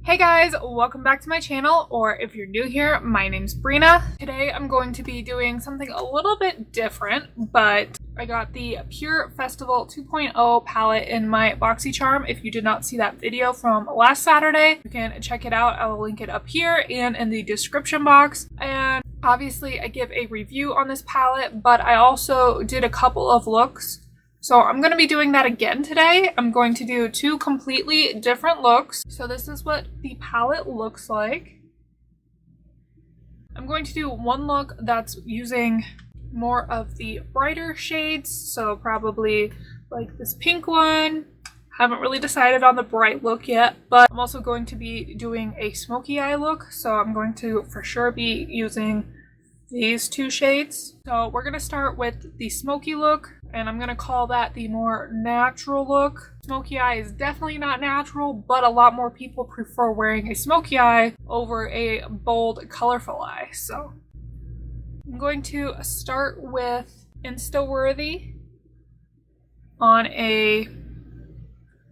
Hey guys, welcome back to my channel, or if you're new here, my name's Brina. Today I'm going to be doing something a little bit different, but I got the Pure Festival 2.0 palette in my BoxyCharm. If you did not see that video from last Saturday, you can check it out. I will link it up here and in the description box. And obviously I give a review on this palette, but I also did a couple of looks. So I'm going to be doing that again today. I'm going to do two completely different looks. So this is what the palette looks like. I'm going to do one look that's using more of the brighter shades. So probably like this pink one. Haven't really decided on the bright look yet, but I'm also going to be doing a smoky eye look. So I'm going to for sure be using these two shades. So we're going to start with the smoky look, and I'm going to call that the more natural look. Smoky eye is definitely not natural, but a lot more people prefer wearing a smoky eye over a bold, colorful eye. So I'm going to start with Instaworthy on a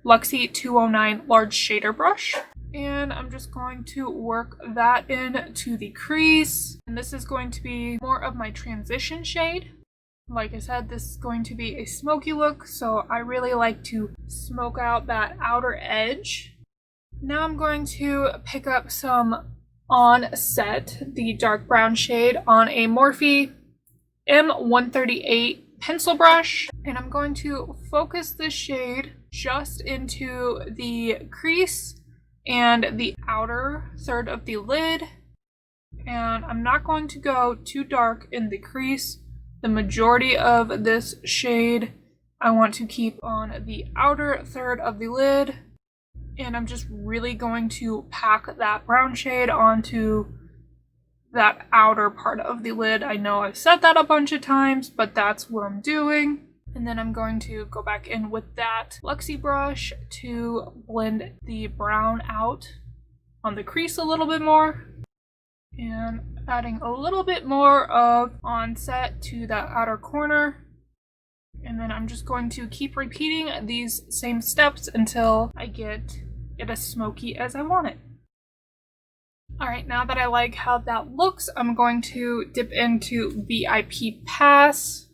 Luxie 209 large shader brush. And I'm just going to work that into the crease. And this is going to be more of my transition shade. Like I said, this is going to be a smoky look, so I really like to smoke out that outer edge. Now I'm going to pick up some Onset, the dark brown shade, on a Morphe M138 pencil brush. And I'm going to focus this shade just into the crease and the outer third of the lid. And I'm not going to go too dark in the crease. The majority of this shade I want to keep on the outer third of the lid. And I'm just really going to pack that brown shade onto that outer part of the lid. I know I've said that a bunch of times, but that's what I'm doing. And then I'm going to go back in with that Luxie brush to blend the brown out on the crease a little bit more. And adding a little bit more of Onset to that outer corner. And then I'm just going to keep repeating these same steps until I get it as smoky as I want it. Alright, now that I like how that looks, I'm going to dip into VIP Pass.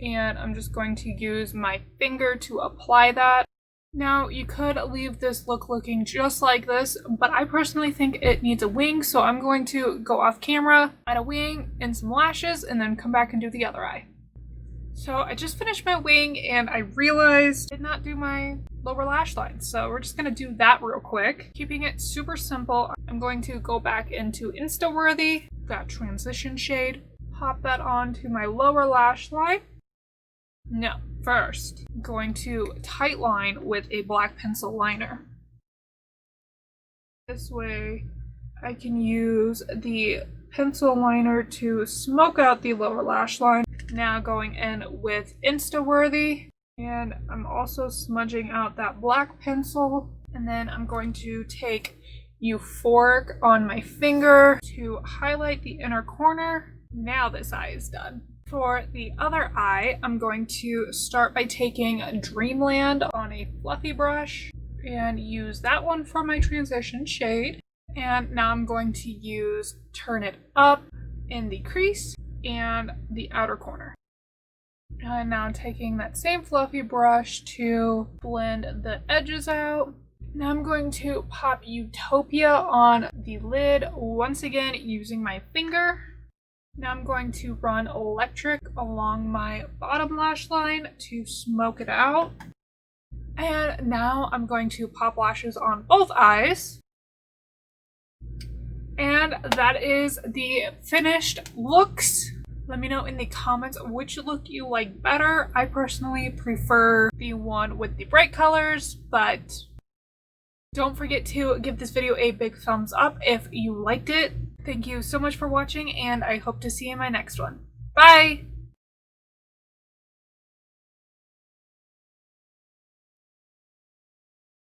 And I'm just going to use my finger to apply that. Now, you could leave this look looking just like this, but I personally think it needs a wing, so I'm going to go off camera, add a wing and some lashes, and then come back and do the other eye. So I just finished my wing, and I realized I did not do my lower lash line, so we're just going to do that real quick. Keeping it super simple, I'm going to go back into Instaworthy, that transition shade, pop that onto my lower lash line. No, first, I'm going to tight line with a black pencil liner. This way, I can use the pencil liner to smoke out the lower lash line. Now going in with Instaworthy, and I'm also smudging out that black pencil. And then I'm going to take Euphoric on my finger to highlight the inner corner. Now this eye is done. For the other eye, I'm going to start by taking Dreamland on a fluffy brush and use that one for my transition shade. And now I'm going to use Turn It Up in the crease and the outer corner. And now I'm taking that same fluffy brush to blend the edges out. Now I'm going to pop Utopia on the lid, once again using my finger. Now I'm going to run Electric along my bottom lash line to smoke it out. And now I'm going to pop lashes on both eyes. And that is the finished looks. Let me know in the comments which look you like better. I personally prefer the one with the bright colors, but don't forget to give this video a big thumbs up if you liked it. Thank you so much for watching, and I hope to see you in my next one. Bye!